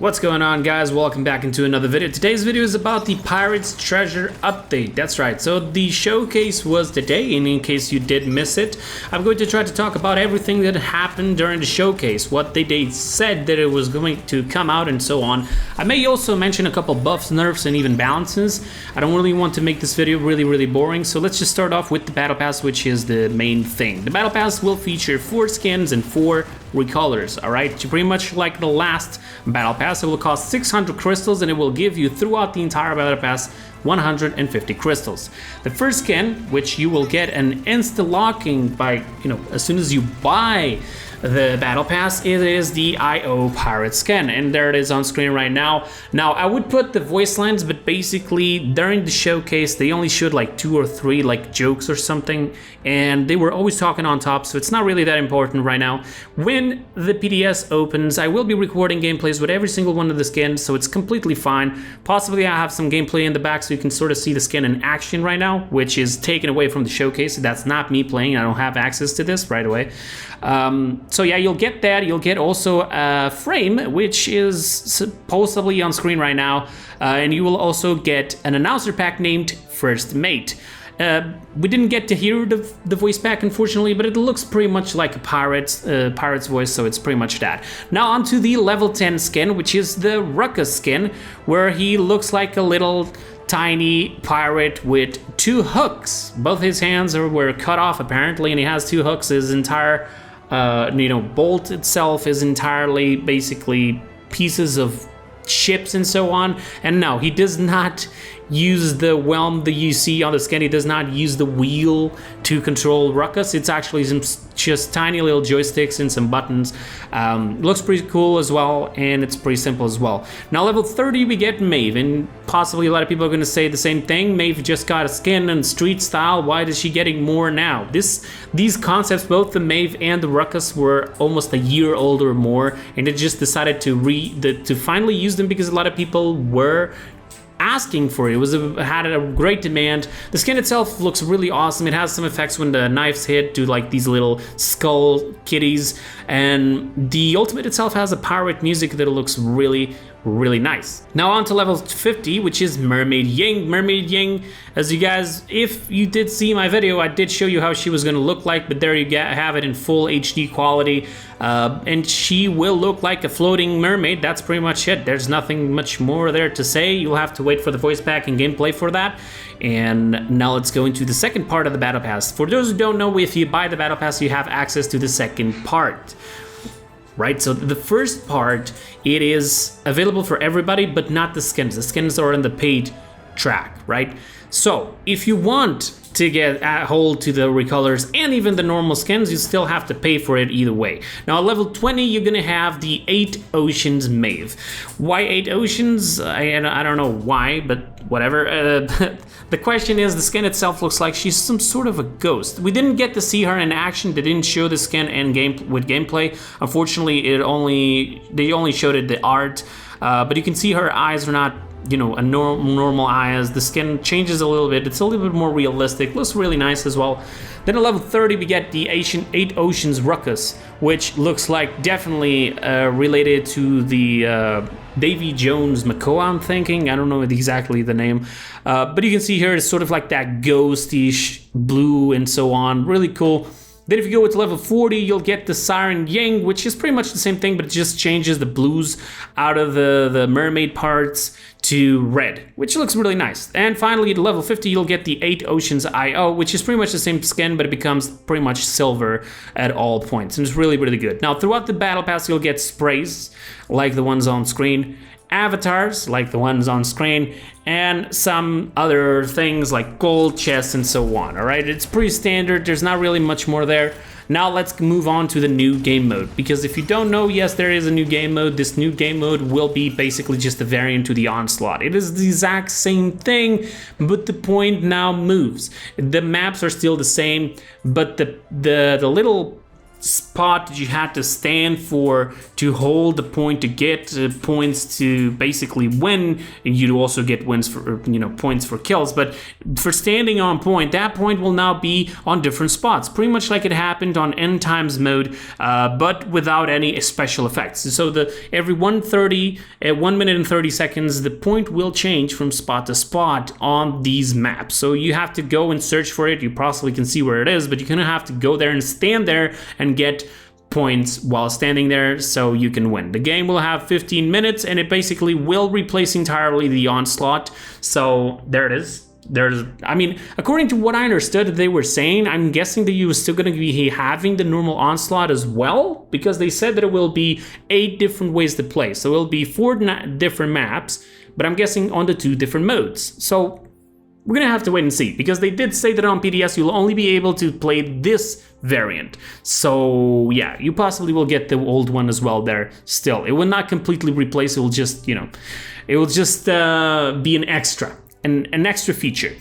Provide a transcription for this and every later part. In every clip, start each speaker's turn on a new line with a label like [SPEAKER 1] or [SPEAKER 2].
[SPEAKER 1] What's going on, guys? Welcome back into another video. Today's video is about the Pirates Treasure update. That's right, so the showcase was today, and in case you did miss it, I'm going to try to talk about everything that happened during the showcase, what they said that it was going to come out and so on. I may also mention a couple buffs, nerfs, and even balances. I don't really want to make this video really boring, so let's just start off with the Battle Pass, which is the main thing. The Battle Pass will feature 4 skins and 4 recolors, alright? Pretty much like the last Battle Pass, it will cost 600 crystals and it will give you throughout the entire Battle Pass 150 crystals. The first skin, which you will get an insta-locking by, as soon as you buy the Battle Pass, it is the IO Pirate skin, and there it is on screen right now. Now, I would put the voice lines, but basically during the showcase, they only showed like 2 or 3 like jokes or something, and they were always talking on top, so it's not really that important right now. When the PDS opens, I will be recording gameplays with every single one of the skins, so it's completely fine. Possibly I have some gameplay in the back so you can sort of see the skin in action right now, which is taken away from the showcase. That's not me playing, I don't have access to this right away. So yeah, you'll get that. You'll get also a frame, which is supposedly on screen right now, and you will also get an announcer pack named First Mate. We didn't get to hear the voice pack, unfortunately, but it looks pretty much like a pirate's voice, so it's pretty much that. Now onto the level 10 skin, which is the Ruckus skin, where he looks like a little tiny pirate with 2 hooks. Both his hands were cut off apparently, and he has 2 hooks. His entire bolt itself is entirely basically pieces of ships and so on. And no, he does not use the whelm that you see on the skin. He does not use the wheel to control Ruckus. It's actually just tiny little joysticks and some buttons. Looks pretty cool as well, and it's pretty simple as well. Now level 30 we get Maeve, and possibly a lot of people are going to say the same thing. Maeve just got a skin in street style. Why is she getting more now? These concepts, both the Maeve and the Ruckus, were almost a year old or more, and they just decided to finally use them because a lot of people were asking for it. Had a great demand. The skin itself looks really awesome. It has some effects when the knives hit, do like these little skull kitties, and the ultimate itself has a pirate music that looks really nice. Now on to level 50, which is Mermaid Ying. Mermaid Ying, as you guys, if you did see my video, I did show you how she was going to look like, but there you have it in full HD quality, and she will look like a floating mermaid. That's pretty much it. There's nothing much more there to say. You'll have to wait for the voice pack and gameplay for that. And now let's go into the second part of the Battle Pass. For those who don't know, if you buy the Battle Pass, you have access to the second part. Right, so the first part, it is available for everybody, but not the skins. The skins are in the paid track, right? So if you want to get a hold to the recolors and even the normal skins, you still have to pay for it either way. Now at level 20, you're gonna have the 8 Oceans Maeve. Why 8 Oceans? I don't know why, but whatever. The question is, the skin itself looks like she's some sort of a ghost. We didn't get to see her in action. They didn't show the skin in gameplay. Unfortunately, they only showed it the art, but you can see her eyes are not a normal eyes. The skin changes a little bit. It's a little bit more realistic. Looks really nice as well. Then at level 30 we get the 8 Oceans Ruckus, which looks like definitely related to the Davy Jones Makoa, I'm thinking. I don't know exactly the name, but you can see here it's sort of like that ghostish blue and so on. Really cool. Then if you go to level 40, you'll get the Siren Yang, which is pretty much the same thing, but it just changes the blues out of the mermaid parts to red, which looks really nice. And finally, at level 50, you'll get the 8 Oceans IO, which is pretty much the same skin, but it becomes pretty much silver at all points, and it's really good. Now, throughout the Battle Pass, you'll get sprays, like the ones on screen, avatars, like the ones on screen, and some other things like gold chests and so on, alright? It's pretty standard, there's not really much more there. Now let's move on to the new game mode, because if you don't know, yes, there is a new game mode. This new game mode will be basically just a variant to the Onslaught. It is the exact same thing, but the point now moves. The maps are still the same, but the little spot that you had to stand for to hold the point to get points to basically win. You also get wins for points for kills, but for standing on point, that point will now be on different spots, pretty much like it happened on end times mode, but without any special effects. So every 1 minute and 30 seconds, the point will change from spot to spot on these maps. So you have to go and search for it. You possibly can see where it is, but you're gonna have to go there and stand there and get points while standing there so you can win. The game will have 15 minutes and it basically will replace entirely the onslaught. So there it is. According to what I understood they were saying, I'm guessing that you are still going to be having the normal onslaught as well, because they said that it will be 8 different ways to play. So it will be 4 different maps, but I'm guessing on the 2 different modes. So we're gonna have to wait and see, because they did say that on PDS you'll only be able to play this variant. So yeah, you possibly will get the old one as well there still. It will not completely replace, it will just, be an extra feature.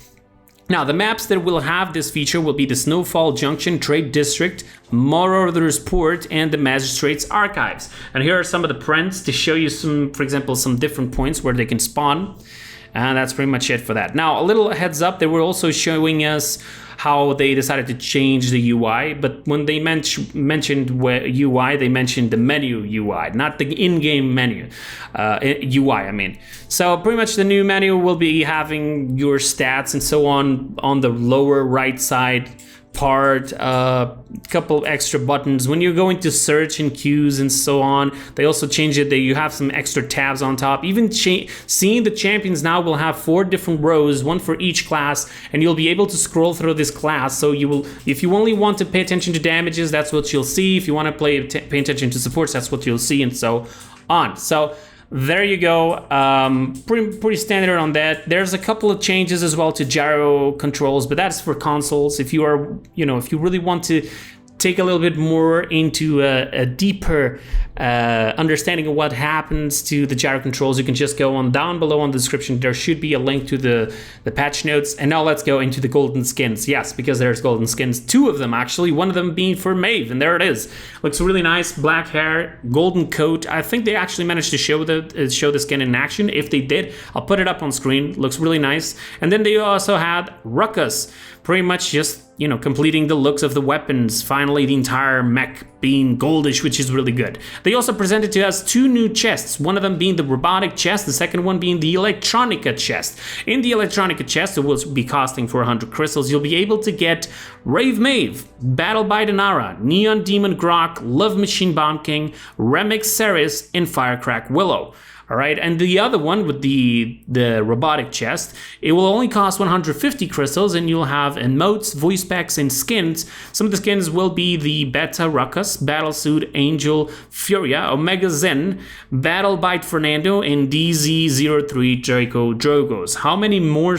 [SPEAKER 1] Now, the maps that will have this feature will be the Snowfall Junction Trade District, Marauders Port, and the Magistrate's Archives. And here are some of the prints to show you for example, some different points where they can spawn. And that's pretty much it for that. Now, a little heads up, they were also showing us how they decided to change the UI, but when they mentioned UI, they mentioned the menu UI, not the in-game menu UI, I mean. So pretty much the new menu will be having your stats and so on the lower right side part, couple extra buttons when you're going to search in queues and so on. They also changed it that you have some extra tabs on top. Even seeing the champions now will have 4 different rows, 1 for each class, and you'll be able to scroll through this class. So you will, if you only want to pay attention to damages, that's what you'll see. If you want to pay attention to supports, that's what you'll see, and so on. So there you go, pretty standard on that. There's a couple of changes as well to gyro controls, but that's for consoles. If you are, if you really want to take a little bit more into a deeper understanding of what happens to the gyro controls, you can just go on down below on the description. There should be a link to the patch notes. And now let's go into the golden skins. Yes, because there's golden skins, 2 of them actually, one of them being for Maeve, and there it is. Looks really nice, black hair, golden coat. I think they actually managed to show the skin in action. If they did, I'll put it up on screen. Looks really nice. And then they also had Ruckus, pretty much just completing the looks of the weapons. Finally, the entire mech being goldish, which is really good. They also presented to us 2 new chests, one of them being the robotic chest, the second one being the electronica chest. In the electronica chest, it will be costing 400 crystals. You'll be able to get Rave Maeve, Battle by Denara, Neon Demon Grok, Love Machine Bomb King, Remix Ceres, and Firecrack Willow. All right, and the other one with the robotic chest, it will only cost 150 crystals, and you'll have emotes, voice packs, and skins. Some of the skins will be the Beta Ruckus, Battlesuit Angel Furia, Omega Zen, Battle Bite Fernando, and DZ03 Draco Drogos. How many more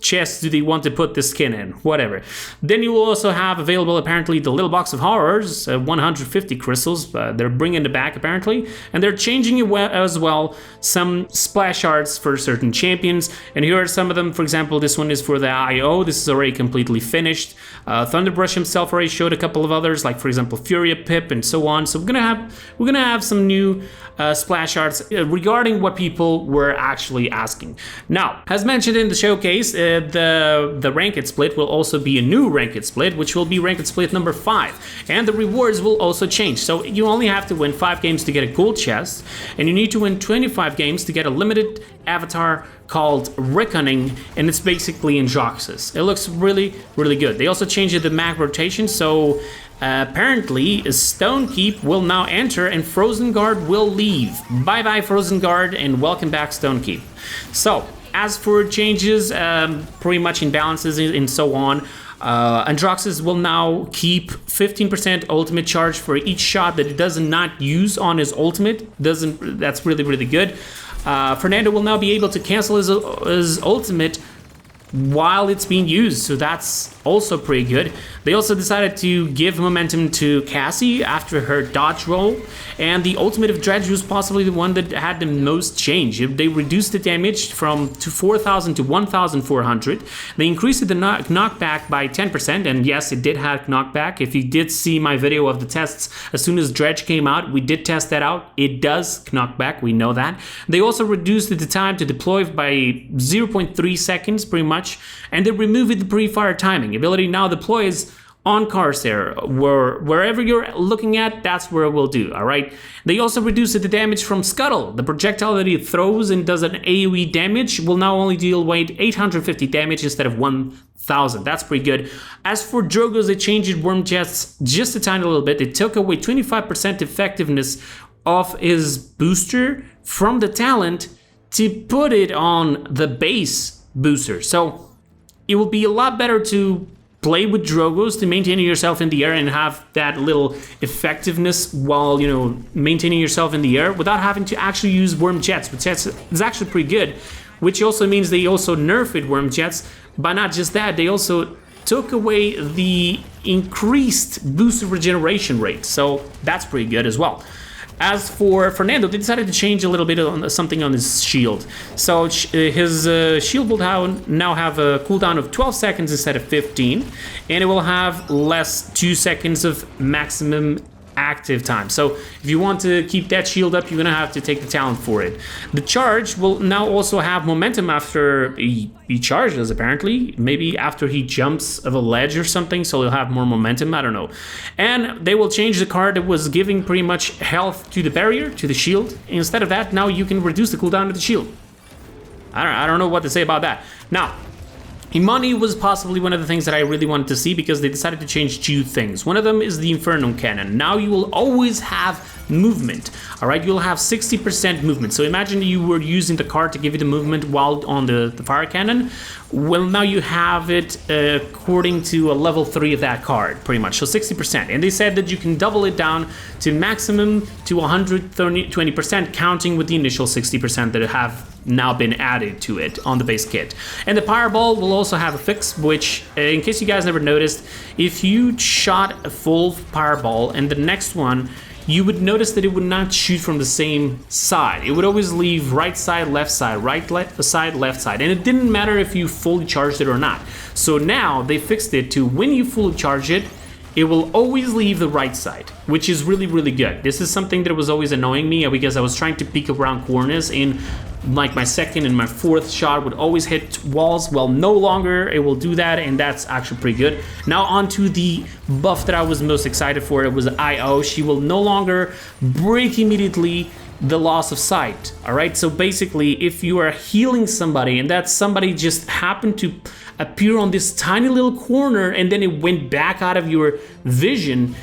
[SPEAKER 1] chests do they want to put the skin in? Whatever. Then you will also have available apparently the Little Box of Horrors, 150 crystals. They're bringing it back apparently, and they're changing it as well. Some splash arts for certain champions, and here are some of them. For example, this one is for the IO. This is already completely finished. Thunderbrush himself already showed a couple of others, like for example Furia Pip and so on. So we're gonna have some new splash arts regarding what people were actually asking. Now, as mentioned in the showcase, the ranked split will also be a new ranked split, which will be ranked split number 5, and the rewards will also change. So you only have to win 5 games to get a gold chest, and you need to win 25 games to get a limited avatar called Reckoning, and it's basically in Joxus. It looks really, really good. They also changed the map rotation, so apparently Stonekeep will now enter and Frozen Guard will leave. Bye bye Frozen Guard, and welcome back Stonekeep. So as for changes, pretty much imbalances and so on, Androxus will now keep 15% ultimate charge for each shot that he does not use on his ultimate. That's really, really good. Fernando will now be able to cancel his ultimate while it's being used, so that's also pretty good. They also decided to give momentum to Cassie after her dodge roll, and the ultimate of Dredge was possibly the one that had the most change. They reduced the damage from 4,000 to 1,400. They increased the knockback by 10%, and yes, it did have knockback. If you did see my video of the tests, as soon as Dredge came out, we did test that out. It does knockback, we know that. They also reduced the time to deploy by 0.3 seconds, pretty much, and they removed the pre-fire timing. Ability now deploys on Corsair, wherever you're looking at, that's where it will do, all right? They also reduced the damage from Scuttle. The projectile that it throws and does an AoE damage will now only deal 850 damage instead of 1,000. That's pretty good. As for Drogo's, they changed Worm Jets just a tiny little bit. They took away 25% effectiveness of his booster from the talent to put it on the base booster. So it will be a lot better to play with Drogos to maintain yourself in the air and have that little effectiveness while, you know, maintaining yourself in the air without having to actually use Worm Jets, which is actually pretty good, which also means they also nerfed Worm Jets, but not just that, they also took away the increased booster regeneration rate, so that's pretty good as well. As for Fernando, they decided to change a little bit on something on his shield. So his shield will now have a cooldown of 12 seconds instead of 15, and it will have less 2 seconds of maximum active time. So if you want to keep that shield up, you're gonna have to take the talent for it. The charge will now also have momentum after he charges, apparently. Maybe after he jumps of a ledge or something, so he'll have more momentum, I don't know. And they will change the card that was giving pretty much health to the barrier, to the shield. Instead of that, now you can reduce the cooldown of the shield. I don't know what to say about that. Now, Imani was possibly one of the things that I really wanted to see because they decided to change 2 things. One of them is the Inferno Cannon. Now you will always have movement, all right? You'll have 60% movement. So imagine you were using the card to give you the movement while on the fire cannon. Well, now you have it according to a level 3 of that card, pretty much, so 60%. And they said that you can double it down to maximum to 120%, counting with the initial 60% that have now been added to it on the base kit. And the Fireball will also have a fix, which, in case you guys never noticed, if you shot a full Fireball and the next one, you would notice that it would not shoot from the same side. It would always leave right side, left side, left side. And it didn't matter if you fully charged it or not. So now they fixed it to when you fully charge it, it will always leave the right side, which is really, really good. This is something that was always annoying me because I was trying to peek around corners and like my second and my fourth shot would always hit walls. Well, no longer it will do that, and that's actually pretty good. Now on to the buff that I was most excited for. It was IO. She will no longer break immediately the loss of sight. All right, so basically if you are healing somebody and that somebody just happened to appear on this tiny little corner and then it went back out of your vision,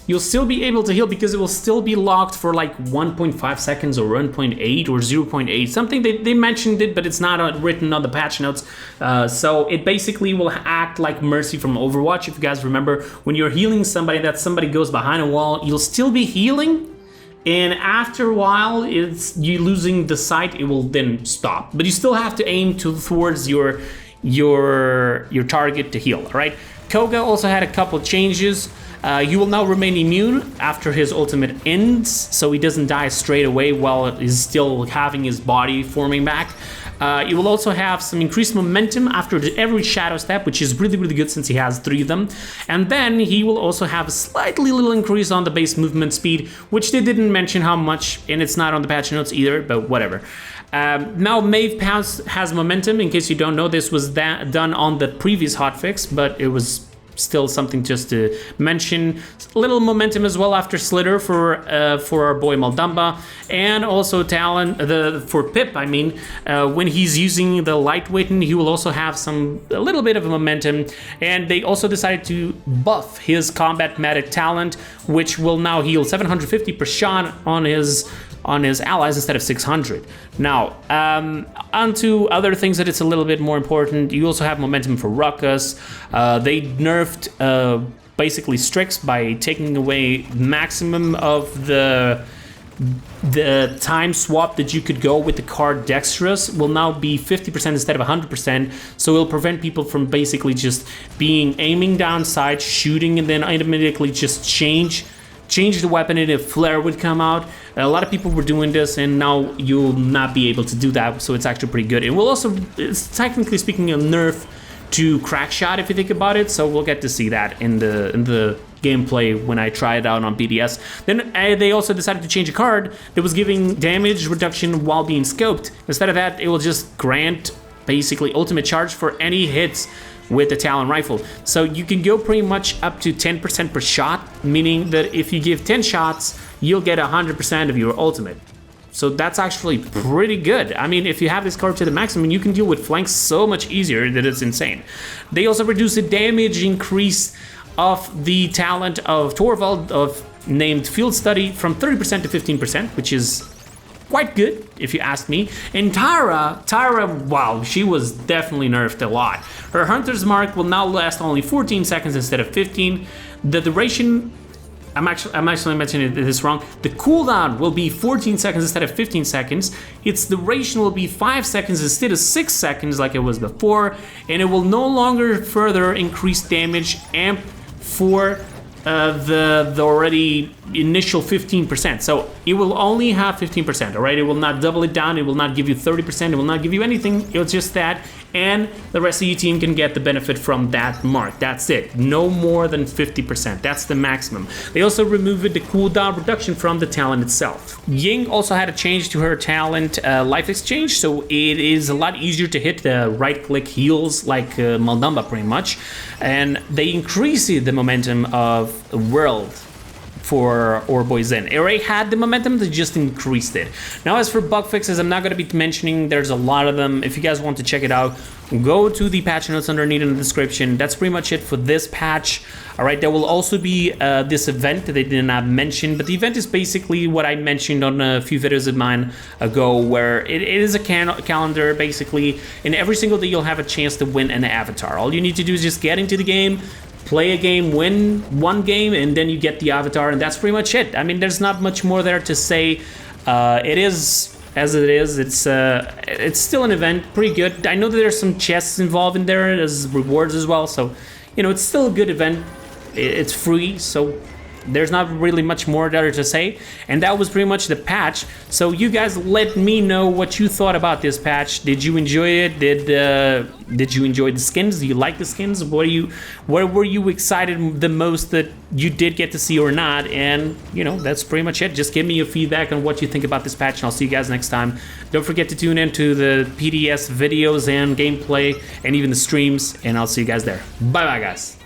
[SPEAKER 1] you'll still be able to heal because it will still be locked for like 1.5 seconds or 1.8 or 0.8, something they mentioned it, but it's not written on the patch notes. So it basically will act like Mercy from Overwatch. If you guys remember, when you're healing somebody, that somebody goes behind a wall, you'll still be healing, and after a while, it's you losing the sight, it will then stop. But you still have to aim towards your target to heal, all right? Koga also had a couple changes. He will now remain immune after his ultimate ends, so he doesn't die straight away while he's still having his body forming back. He will also have some increased momentum after every shadow step, which is really, really good since he has 3 of them. And then he will also have a slightly little increase on the base movement speed, which they didn't mention how much, and it's not on the patch notes either, but whatever. Now Maeve has momentum. In case you don't know, this was done on the previous hotfix, but it was still something just to mention. A little momentum as well after Slither for our boy Maldamba, and also talent for Pip. I mean, when he's using the lightweight, he will also have a little bit of momentum. And they also decided to buff his combat medic talent, which will now heal 750 per shot on his allies instead of 600. Now, on to other things that it's a little bit more important. You also have momentum for Ruckus. They nerfed basically Strix by taking away maximum of the the time swap that you could go with the card dexterous will now be 50% instead of 100%, so it'll prevent people from basically just aiming down sight, shooting, and then automatically just change the weapon and a flare would come out. A lot of people were doing this, and now you'll not be able to do that, so it's actually pretty good. It will also, it's technically speaking, a nerf to crack shot if you think about it, so we'll get to see that in the gameplay when I try it out on BDS. Then they also decided to change a card that was giving damage reduction while being scoped. Instead of that, it will just grant basically ultimate charge for any hits with the Talon rifle. So you can go pretty much up to 10% per shot, meaning that if you give 10 shots, you'll get 100% of your ultimate. So that's actually pretty good. I mean, if you have this card to the maximum, you can deal with flanks so much easier that it's insane. They also reduce the damage increase of the talent of Torvald named Field Study from 30% to 15%, which is quite good, if you ask me. And Tara, wow, she was definitely nerfed a lot. Her Hunter's Mark will now last only 14 seconds instead of 15. The duration, I'm actually mentioning this wrong. The cooldown will be 14 seconds instead of 15 seconds. Its duration will be 5 seconds instead of 6 seconds like it was before. And it will no longer further increase damage amp for the already initial 15%. So it will only have 15%, all right? It will not double it down. It will not give you 30%. It will not give you anything. It's just that. And the rest of your team can get the benefit from that mark. That's it. No more than 50%. That's the maximum. They also removed the cooldown reduction from the talent itself. Ying also had a change to her talent life exchange, so it is a lot easier to hit the right-click heals like Maldamba pretty much. And they increased the momentum of World for Orboy Zen. It already had the momentum, they just increased it. Now as for bug fixes, I'm not going to be mentioning, there's a lot of them. If you guys want to check it out, go to the patch notes underneath in the description. That's pretty much it for this patch. Alright, there will also be this event that they did not mention, but the event is basically what I mentioned on a few videos of mine ago, where it is a calendar basically, and every single day you'll have a chance to win an avatar. All you need to do is just get into the game, play a game, win one game, and then you get the avatar, and that's pretty much it. I mean, there's not much more there to say. It is as it is. It's still an event, pretty good. I know that there's some chests involved in there as rewards as well, so you know, it's still a good event. It's free, so there's not really much more there to say. And that was pretty much the patch. So you guys let me know what you thought about this patch. Did you enjoy it? Did you enjoy the skins? Do you like the skins? What were you excited the most that you did get to see or not? And you know, that's pretty much it. Just give me your feedback on what you think about this patch, and I'll see you guys next time. Don't forget to tune in to the PDS videos and gameplay and even the streams, and I'll see you guys there. Bye bye guys.